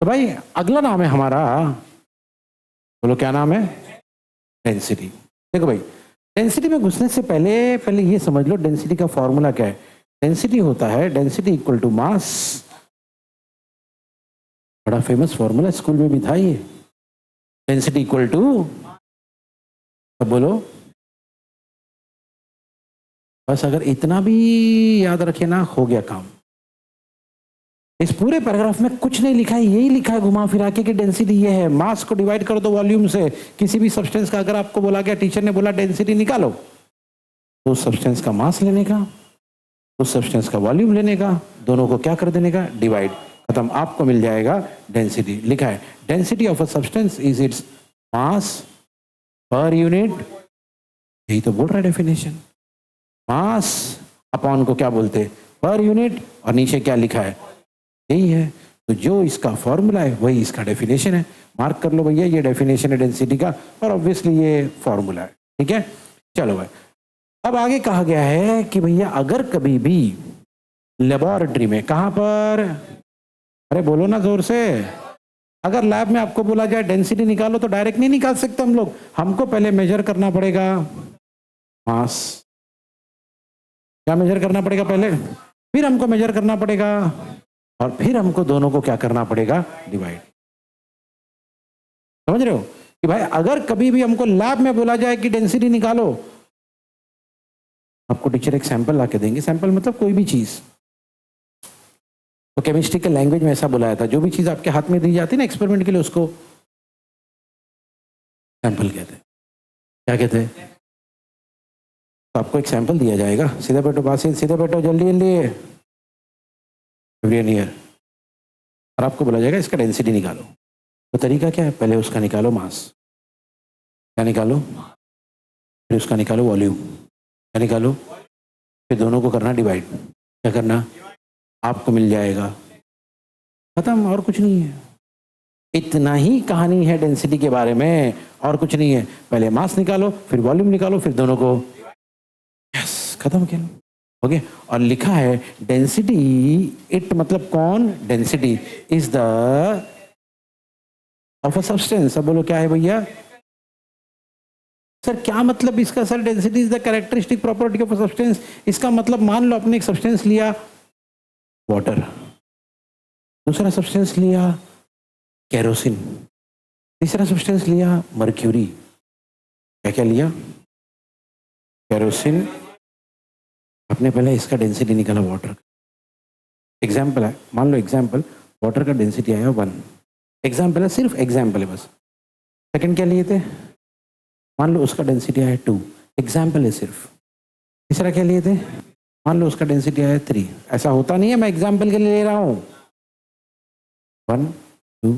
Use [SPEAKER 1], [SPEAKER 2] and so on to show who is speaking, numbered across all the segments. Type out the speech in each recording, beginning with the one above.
[SPEAKER 1] तो भाई अगला नाम है हमारा, बोलो क्या नाम है? डेंसिटी। देखो भाई, डेंसिटी में घुसने से पहले पहले ये समझ लो डेंसिटी का फॉर्मूला क्या है। डेंसिटी होता है डेंसिटी इक्वल टू मास। बड़ा फेमस फॉर्मूला, स्कूल में भी था ये। डेंसिटी इक्वल टू, अब बोलो। बस अगर इतना भी याद रखे ना, हो गया काम। इस पूरे पैराग्राफ में कुछ नहीं लिखा है, यही लिखा है घुमा फिरा के कि डेंसिटी ये है। मास को डिवाइड कर दो वॉल्यूम से। किसी भी सब्सटेंस का अगर आपको बोला गया, टीचर ने बोला डेंसिटी निकालो, तो उस सब्सटेंस का मास लेने का, उस सब्सटेंस का वॉल्यूम लेने का, दोनों को क्या कर देने का, डिवाइड। खत्म, आपको मिल जाएगा डेंसिटी। लिखा है density of a substance is its mass per unit. यही तो बोल रहा है डेफिनेशन। मास अपॉन को क्या बोलते हैं, पर यूनिट। और नीचे क्या लिखा है, यही है। तो जो इसका फॉर्मूला है वही इसका डेफिनेशन है। मार्क कर लो भैया, ये डेफिनेशन है डेंसिटी का, और ऑब्वियसली ये फॉर्मूला है। ठीक है, चलो भाई। अब आगे कहा गया है कि भैया अगर कभी भी लेबोरेटरी में, कहां पर, अरे बोलो ना जोर से, अगर लैब में आपको बोला जाए डेंसिटी निकालो, तो डायरेक्ट नहीं निकाल सकते हम लोग। हमको पहले मेजर करना पड़ेगा मास। क्या मेजर करना पड़ेगा पहले, फिर हमको मेजर करना पड़ेगा, और फिर हमको दोनों को क्या करना पड़ेगा, डिवाइड। समझ रहे हो कि भाई अगर कभी भी हमको लैब में बोला जाए कि डेंसिटी निकालो, आपको टीचर एक सैंपल ला के देंगे। सैंपल मतलब कोई भी चीज। तो केमिस्ट्री के लैंग्वेज में ऐसा बुलाया था, जो भी चीज आपके हाथ में दी जाती है ना एक्सपेरिमेंट के लिए, उसको सैंपल कहते हैं। क्या कहते हैं? तो आपको एक सैंपल दिया जाएगा, सीधे बैठो, पास सीधे बैठो, जल्दी जल्दी, एवरी ईयर, और आपको बोला जाएगा इसका डेंसिटी निकालो। तो तरीका क्या है, पहले उसका निकालो मास, क्या निकालो, फिर उसका निकालो वॉल्यूम, क्या निकालो, फिर दोनों को करना डिवाइड। क्या करना, आपको मिल जाएगा, खत्म, और कुछ नहीं है। इतना ही कहानी है डेंसिटी के बारे में, और कुछ नहीं है। पहले मास निकालो, फिर वॉल्यूम निकालो, फिर दोनों को, यस, खत्म किया, ओके। और लिखा है डेंसिटी, इट मतलब कौन, density is the of a substance. अब बोलो क्या है भैया, सर क्या मतलब इसका, sir density is the characteristic property of a substance. इसका मतलब मान लो आपने एक सब्सटेंस लिया वाटर, दूसरा सब्सटेंस लिया केरोसिन, तीसरा सब्सटेंस लिया मर्क्यूरी। क्या क्या लिया, केरोसिन, आपने पहले इसका डेंसिटी निकाला वाटर का। एग्जाम्पल है, मान लो एग्जाम्पल, वाटर का डेंसिटी आया 1, एग्जाम्पल है, सिर्फ एग्जाम्पल है बस। सेकंड क्या लिए थे, मान लो उसका डेंसिटी आया 2, एग्जाम्पल है सिर्फ। तीसरा क्या लिए थे, मान लो उसका डेंसिटी आया 3। ऐसा होता नहीं है, मैं एग्जाम्पल के लिए ले रहा हूं। 1 2,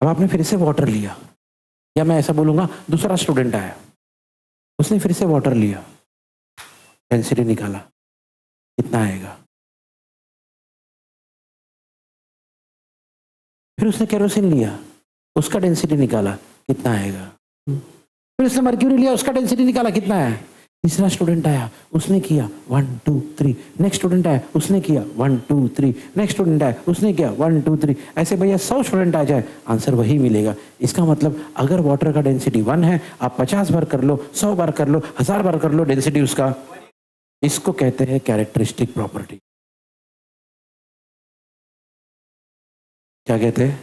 [SPEAKER 1] अब आपने फिर से वाटर लिया, या मैं ऐसा बोलूंगा दूसरा स्टूडेंट आया, उसने फिर से वाटर लिया, डेंसिटी निकाला, कितना आएगा। फिर उसने केरोसिन लिया, उसका डेंसिटी निकाला, कितना आएगा। फिर उसने मर्क्यूरी लिया, उसका डेंसिटी निकाला, कितना है। तीसरा स्टूडेंट आया, उसने किया 1 2 3, नेक्स्ट स्टूडेंट आया, उसने किया 1 2 3, नेक्स्ट स्टूडेंट आया, उसने किया 1 2 3। ऐसे भैया 100 स्टूडेंट आ जाए, आंसर वही मिलेगा। इसका मतलब अगर वाटर का डेंसिटी 1 है, आप 50 बार कर लो, 100 बार कर लो, 1000 बार कर लो, डेंसिटी उसका, इसको कहते हैं कैरेक्टरिस्टिक प्रॉपर्टी। क्या कहते हैं,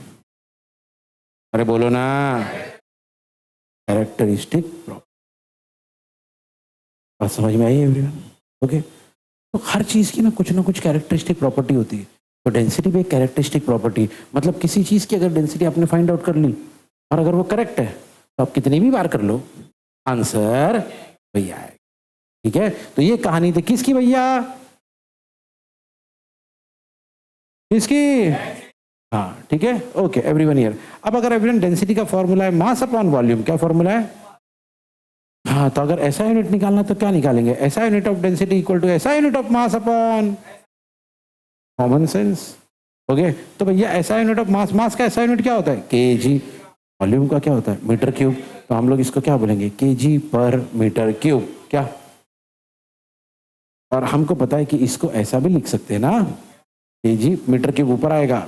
[SPEAKER 1] अरे बोलो ना, कैरेक्टरिस्टिक प्रॉपर्टी। बात समझ में आई एवरीवन? ओके। तो हर चीज की ना कुछ कैरेक्टरिस्टिक प्रॉपर्टी होती है। तो डेंसिटी भी एक कैरेक्टरिस्टिक प्रॉपर्टी, मतलब किसी चीज की अगर डेंसिटी आपने फाइंड आउट कर ली, और अगर वो करेक्ट है, तो आप कितनी भी बार कर लो, आंसर वही आएगा। ठीक है, तो ये कहानी थी किसकी भैया, किसकी, हाँ ठीक है, ओके एवरीवन हियर। अब अगर एवरीवन, डेंसिटी का फॉर्मूला है मास अपॉन वॉल्यूम, क्या फॉर्मूला है, हाँ, तो अगर ऐसा यूनिट निकालना तो क्या निकालेंगे, ऐसा unit of density equal to ऐसा unit of mass upon, common sense. Okay, तो भैया ऐसा यूनिट ऑफ मास, मास का ऐसा यूनिट क्या होता है, केजी। वॉल्यूम का क्या होता है, मीटर क्यूब। तो हम लोग इसको क्या बोलेंगे, केजी पर मीटर क्यूब। क्या, और हमको पता है कि इसको ऐसा भी लिख सकते हैं ना, केजी मीटर क्यूब ऊपर आएगा,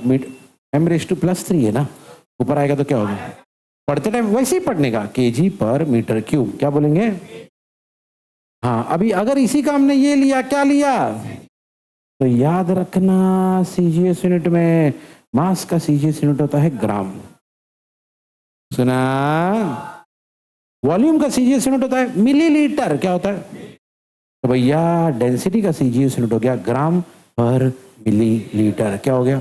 [SPEAKER 1] m⁻+3 है ना, ऊपर आएगा तो क्या होगा, पढ़ते टाइम वैसे ही पढ़ने का, केजी पर मीटर क्यूब, क्या बोलेंगे। हाँ, अभी अगर इसी का हमने ये लिया, क्या लिया, तो याद रखना सीजीएस यूनिट में मास का सीजीएस यूनिट होता है ग्राम, सुना, वॉल्यूम का सीजीएस यूनिट होता है मिलीलीटर, क्या होता है, तो भैया डेंसिटी का सीजीएस यूनिट हो गया ग्राम पर मिलीलीटर, क्या हो गया।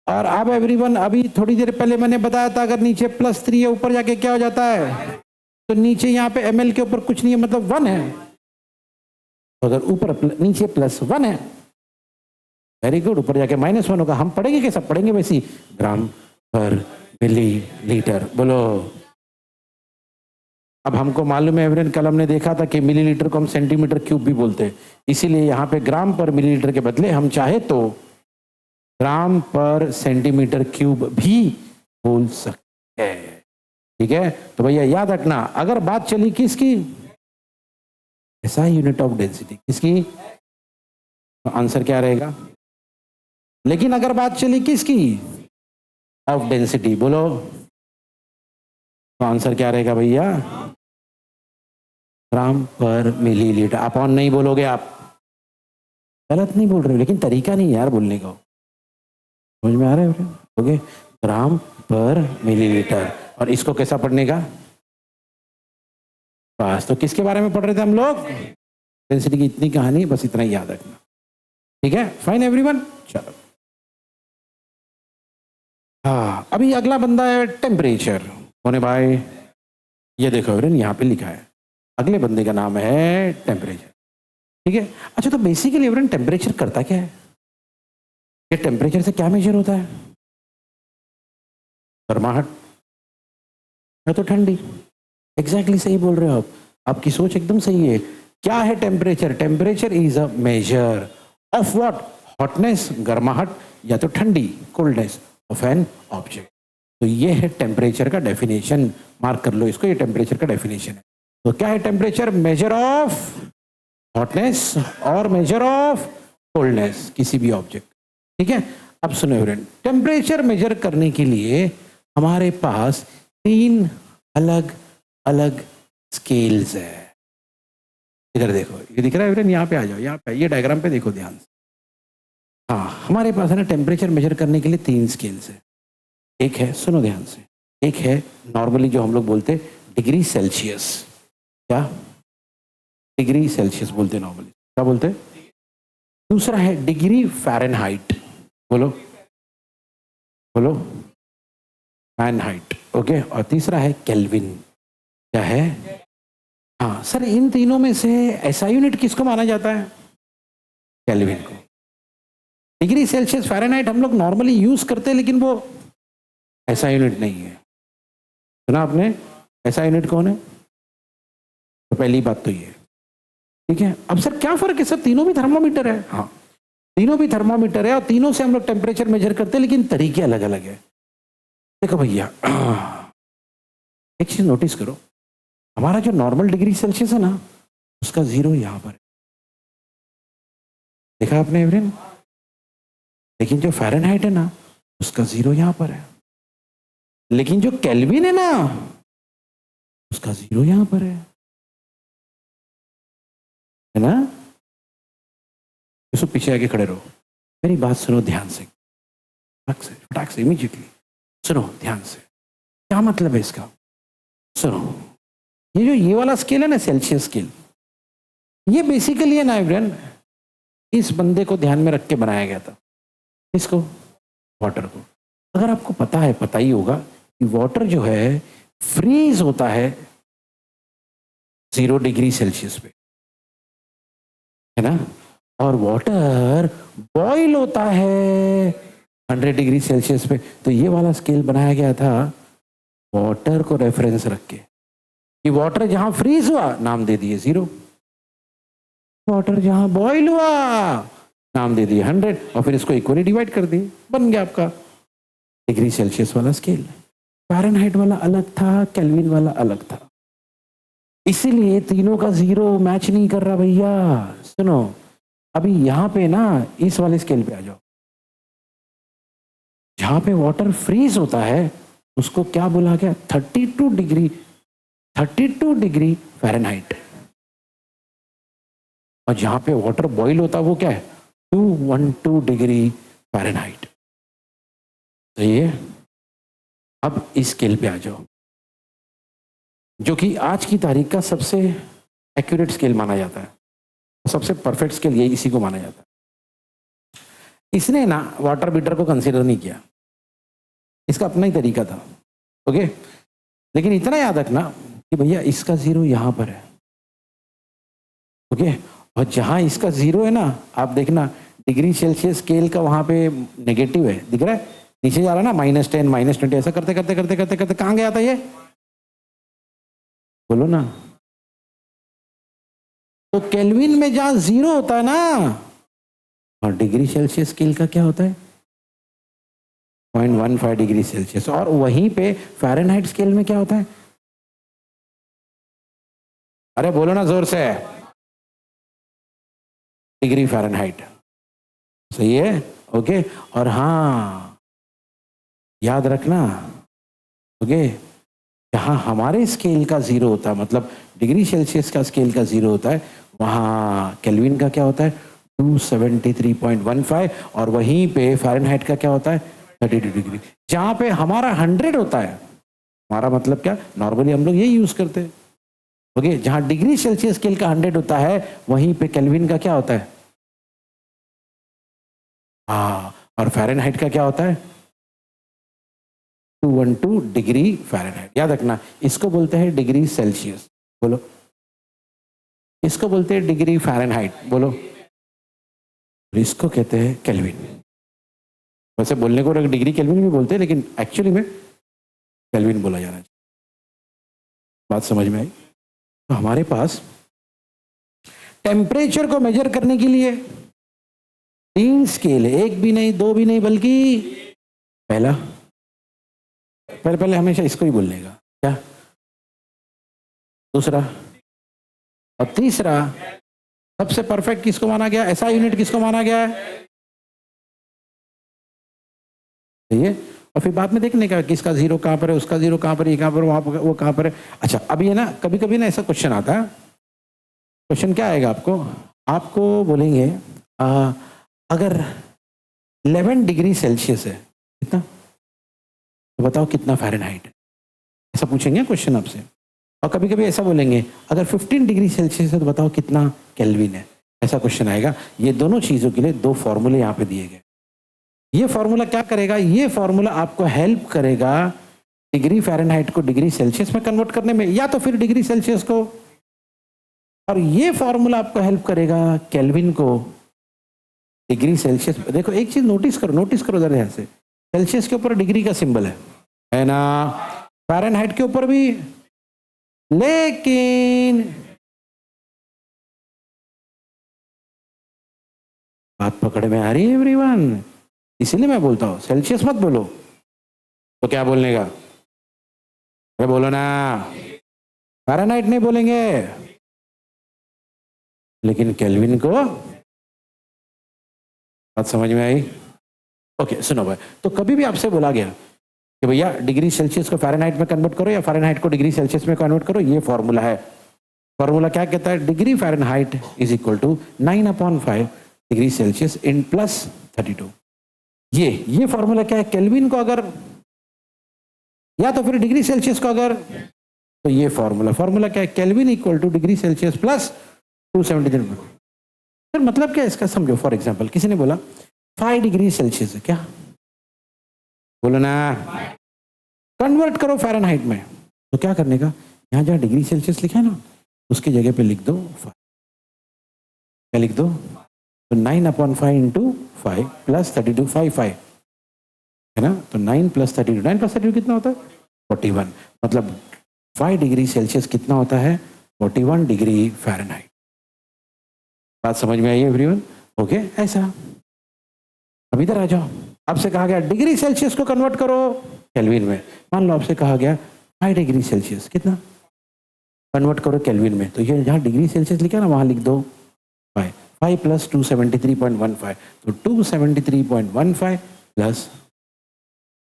[SPEAKER 1] और अब एवरीवन, अभी थोड़ी देर पहले मैंने बताया था अगर नीचे +3 है ऊपर जाके क्या हो जाता है, तो नीचे यहाँ पे ml के ऊपर कुछ नहीं है मतलब 1 है, तो अगर ऊपर नीचे +1 है, वेरी गुड, ऊपर जाके -1 होगा। हम पढ़ेंगे कैसा पढ़ेंगे, वैसी ग्राम पर मिलीलीटर, बोलो। अब हमको मालूम है एवरेन, कल हमने देखा था कि मिलीलीटर को हम सेंटीमीटर क्यूब भी बोलते हैं, इसीलिए यहाँ पे ग्राम पर मिलीलीटर के बदले हम चाहे तो ग्राम पर सेंटीमीटर क्यूब भी बोल सकते हैं, ठीक है। तो भैया याद रखना, अगर बात चली किसकी, ऐसा यूनिट ऑफ डेंसिटी किसकी, तो आंसर क्या रहेगा। लेकिन अगर बात चली किसकी, ऑफ डेंसिटी, बोलो, तो आंसर क्या रहेगा भैया, ग्राम पर मिलीलीटर। अपॉन नहीं बोलोगे आप, गलत नहीं बोल रहे हो, लेकिन तरीका नहीं यार बोलने का, समझ में आ रहा है, बोलोगे ग्राम पर मिलीलीटर। और इसको कैसा पढ़ने का, बस, तो किसके बारे में पढ़ रहे थे हम लोग, डेंसिटी की इतनी कहानी, बस इतना ही याद रखना, ठीक है, फाइन एवरीवन। चलो, हाँ, अभी अगला बंदा है टेम्परेचर, होने भाई, ये देखो एवरीवन यहाँ पे लिखा है, अगले बंदे का नाम है टेम्परेचर, ठीक है। अच्छा, तो बेसिकली एवरीवन टेम्परेचर करता क्या है, ये टेम्परेचर से क्या मेजर होता है, गर्माहट या तो ठंडी, एग्जैक्टली सही बोल रहे हो आप, आपकी सोच एकदम सही है। क्या है temperature, temperature is a measure of what, hotness गर्माहट, या तो ठंडी कोल्डनेस ऑफ एन ऑब्जेक्ट। तो ये है टेम्परेचर का डेफिनेशन, मार्क कर लो इसको, ये टेम्परेचर का डेफिनेशन है। तो क्या है टेम्परेचर, मेजर ऑफ हॉटनेस और मेजर ऑफ कोल्डनेस किसी भी ऑब्जेक्ट, ठीक है। अब सुनो फ्रेंड, टेम्परेचर मेजर करने के लिए हमारे पास 3 अलग अलग स्केल्स है। इधर देखो, ये दिख रहा है फ्रेंड, यहाँ पे आ जाओ, यहाँ पे ये डायग्राम पे देखो ध्यान से। हाँ, हमारे पास है ना टेम्परेचर मेजर करने के लिए 3 स्केल्स है। एक है, सुनो ध्यान से, एक है नॉर्मली जो हम लोग बोलते डिग्री सेल्सियस, क्या डिग्री सेल्सियस बोलते नॉर्मली, क्या बोलते। दूसरा है डिग्री फ़ारेनहाइट, बोलो बोलो, फ़ारेनहाइट, ओके। और तीसरा है केल्विन, क्या है, हाँ सर, इन तीनों में से ऐसा यूनिट किसको माना जाता है, केल्विन को। डिग्री सेल्सियस फ़ारेनहाइट हम लोग नॉर्मली यूज करते हैं, लेकिन वो ऐसा यूनिट नहीं है, सुना आपने, ऐसा यूनिट कौन है, तो पहली बात तो ये, ठीक है। अब सर क्या फर्क है, सर तीनों भी थर्मामीटर है, हाँ तीनों भी थर्मामीटर है और तीनों से हम लोग टेम्परेचर मेजर करते हैं, लेकिन तरीके अलग अलग है। देखो भैया, एक चीज नोटिस करो, हमारा जो नॉर्मल डिग्री सेल्सियस है ना, उसका 0 यहां पर है, देखा आपने एवरेन, लेकिन जो फ़ारेनहाइट है ना, उसका 0 यहां पर है, लेकिन जो केल्विन है ना, उसका 0 यहां पर है ना। इसको पीछे आके खड़े रहो, मेरी बात सुनो ध्यान से, फटाक से इमीडिएटली सुनो ध्यान से, क्या मतलब है इसका, सुनो, ये जो ये वाला स्केल है ना, सेल्सियस स्केल, ये बेसिकली है ना एवरीवन, इस बंदे को ध्यान में रख के बनाया गया था, इसको, वाटर को। अगर आपको पता है, पता ही होगा कि वाटर जो है फ्रीज होता है 0 डिग्री सेल्सियस पे, है ना, और वाटर बॉईल होता है 100 डिग्री सेल्सियस पे। तो ये वाला स्केल बनाया गया था वाटर को रेफरेंस रख के, कि वाटर जहां फ्रीज हुआ नाम दे दिए 0, वाटर जहां बॉईल हुआ नाम दे दिए 100, और फिर इसको इक्वली डिवाइड कर दिए, बन गया आपका डिग्री सेल्सियस वाला स्केल। फ़ारेनहाइट वाला अलग था, केल्विन वाला अलग था, इसीलिए तीनों का 0 मैच नहीं कर रहा भैया। सुनो, अभी यहाँ पे ना इस वाले स्केल पे आ जाओ, जहां पे वाटर फ्रीज होता है उसको क्या बोला गया? 32 डिग्री फ़ारेनहाइट। और जहां पे वाटर बॉईल होता है वो क्या है? 212 डिग्री फ़ारेनहाइट। सही है। अब इस स्केल पे आ जाओ, जो कि आज की तारीख का सबसे एक्यूरेट स्केल माना जाता है, सबसे परफेक्ट स्केल ये इसी को माना जाता है। इसने ना वाटर बीटर को कंसीडर नहीं किया, इसका अपना ही तरीका था। ओके, लेकिन इतना याद रखना कि भैया इसका जीरो यहां पर है। ओके, और जहां इसका जीरो है ना, आप देखना डिग्री सेल्सियस स्केल का वहां पे नेगेटिव है, दिख रहा है? नीचे जा रहा है ना, -10 -20, ऐसा करते करते करते करते करते कहां गया था ये? बोलो ना। तो केल्विन में जहां जीरो होता है ना, और डिग्री सेल्सियस स्केल का क्या होता है? 0.15 डिग्री सेल्सियस। और वहीं पे फ़ारेनहाइट स्केल में क्या होता है? अरे बोलो ना जोर से, डिग्री फ़ारेनहाइट। सही है। ओके, और हाँ याद रखना, ओके, जहां हमारे स्केल का जीरो होता है, मतलब डिग्री सेल्सियस का स्केल का जीरो होता है, वहां केल्विन का क्या होता है? 273.15। और वहीं पे फ़ारेनहाइट का क्या होता है? 32 डिग्री। जहां पे हमारा 100 होता है, हमारा मतलब क्या, नॉर्मली हम लोग यही यूज करते हैं। ओके, जहां डिग्री सेल्सियस स्केल का 100 होता है, वहीं पे केल्विन का क्या होता है? हाँ, और फ़ारेनहाइट का क्या होता है? 212 डिग्री फ़ारेनहाइट। याद रखना, इसको बोलते हैं डिग्री सेल्सियस, बोलो। इसको बोलते हैं डिग्री फ़ारेनहाइट, बोलो। इसको कहते हैं केल्विन। वैसे बोलने को डिग्री केल्विन भी बोलते हैं, लेकिन एक्चुअली में केल्विन बोला जाना चाहिए। बात समझ में आई? तो हमारे पास टेम्परेचर को मेजर करने के लिए 3 स्केल है, एक भी नहीं, दो भी नहीं, बल्कि पहला, पहले पहले हमेशा इसको ही बोलने का, क्या? दूसरा और तीसरा। सबसे परफेक्ट किसको माना गया? ऐसा यूनिट किसको माना गया है? सही है। और फिर बाद में देखने का किसका जीरो कहां पर है, उसका जीरो कहां पर है, ये कहां पर, वहां पर, वो कहां पर है। अच्छा, अभी है ना, कभी कभी ना ऐसा क्वेश्चन आता है। क्वेश्चन क्या आएगा आपको? आपको बोलेंगे अगर 11 डिग्री सेल्सियस है, कितना, तो बताओ कितना फ़ारेनहाइट है? ऐसा पूछेंगे क्वेश्चन आपसे। और कभी कभी ऐसा बोलेंगे अगर 15 डिग्री सेल्सियस है तो बताओ कितना केल्विन है? ऐसा क्वेश्चन आएगा। ये दोनों चीजों के लिए 2 फॉर्मूले यहाँ पे दिए गए। ये फॉर्मूला क्या करेगा? ये फॉर्मूला आपको हेल्प करेगा डिग्री फ़ारेनहाइट को डिग्री सेल्सियस में कन्वर्ट करने में, या तो फिर डिग्री सेल्सियस को, और ये फॉर्मूला आपको हेल्प करेगा केल्विन को डिग्री सेल्सियस। देखो एक चीज नोटिस करो जरा, यहां से सेल्सियस के ऊपर डिग्री का सिंबल है ना, फ़ारेनहाइट के ऊपर भी, लेकिन बात पकड़ में आ रही है एवरीवन? इसीलिए मैं बोलता हूं सेल्सियस मत बोलो, तो क्या बोलने का? अरे बोलो ना, फ़ारेनहाइट नहीं बोलेंगे, लेकिन केल्विन को। बात समझ में आई? ओके, सुनो भाई, तो कभी भी आपसे बोला गया कि भैया डिग्री सेल्सियस को फ़ारेनहाइट में कन्वर्ट करो या फ़ारेनहाइट को डिग्री सेल्सियस में कन्वर्ट करो, ये फॉर्मूला है। फॉर्मूला क्या कहता है? Degree Fahrenheit is equal to 9/5 degree Celsius in +32। ये फॉर्मूला क्या है? केल्विन को अगर, या तो फिर डिग्री सेल्सियस को अगर, तो ये फॉर्मूला क्या है? Kelvin equal two degree Celsius plus 273। फिर मतलब क्या है इसका, समझो। फॉर एग्जाम्पल किसी ने बोला 5 डिग्री सेल्सियस है, क्या? बोलो ना, कन्वर्ट करो फ़ारेनहाइट में। तो क्या करने का? यहां जहां डिग्री सेल्सियस लिखा है ना, उसकी जगह पे लिख दो 5। क्या लिख दो? तो 9/5 इंटू 5 प्लस 32, 5 है ना, तो 9 + 32, 9 + 32 कितना होता है? 41। मतलब 5 डिग्री सेल्सियस कितना होता है? 41 डिग्री फ़ारेनहाइट। बात समझ में आई एवरीवन? ओके, ऐसा। अब इधर आ जाओ, आपसे कहा गया डिग्री सेल्सियस को कन्वर्ट करो केल्विन में। मान लो आपसे कहा गया 5 डिग्री सेल्सियस कितना कन्वर्ट करो केल्विन में, तो ये जहाँ डिग्री सेल्सियस लिखा ना वहां लिख दो 5। 5 प्लस 273.15, तो 273.15 प्लस,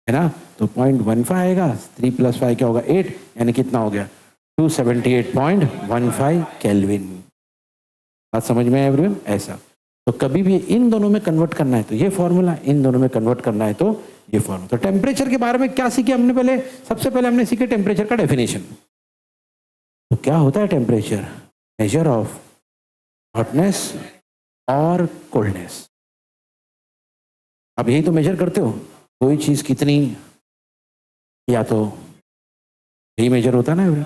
[SPEAKER 1] है ना, तो 0.15 आएगा, 3 प्लस 5 क्या होगा 8, यानी कितना हो गया 278.15 केल्विन। बात समझ में आया एवरीवन? ऐसा तो कभी भी इन दोनों में कन्वर्ट करना है तो ये फॉर्मूला, इन दोनों में कन्वर्ट करना है तो ये फॉर्मूला। तो टेम्परेचर के बारे में क्या सीखे हमने? पहले सबसे पहले हमने सीखे टेम्परेचर का डेफिनेशन। तो क्या होता है टेम्परेचर? मेजर ऑफ हॉटनेस और कोल्डनेस। अब यही तो मेजर करते हो, कोई चीज कितनी, या तो यही मेजर होता है ना एवरीवन।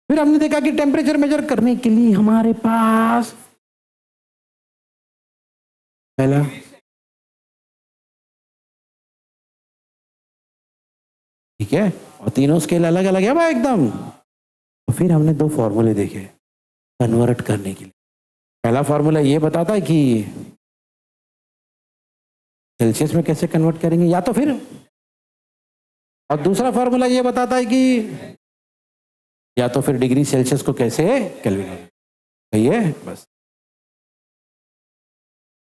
[SPEAKER 1] फिर हमने देखा कि टेम्परेचर मेजर करने के लिए हमारे पास पहला ठीक है, और तीनों स्केल अलग अलग है भाई एकदम। तो फिर हमने दो फॉर्मूले देखे कन्वर्ट करने के लिए। पहला फॉर्मूला ये बताता है कि सेल्सियस में कैसे कन्वर्ट करेंगे, या तो फिर, और दूसरा फॉर्मूला ये बताता है कि या तो फिर डिग्री सेल्सियस को कैसे केल्विन। सही है बस।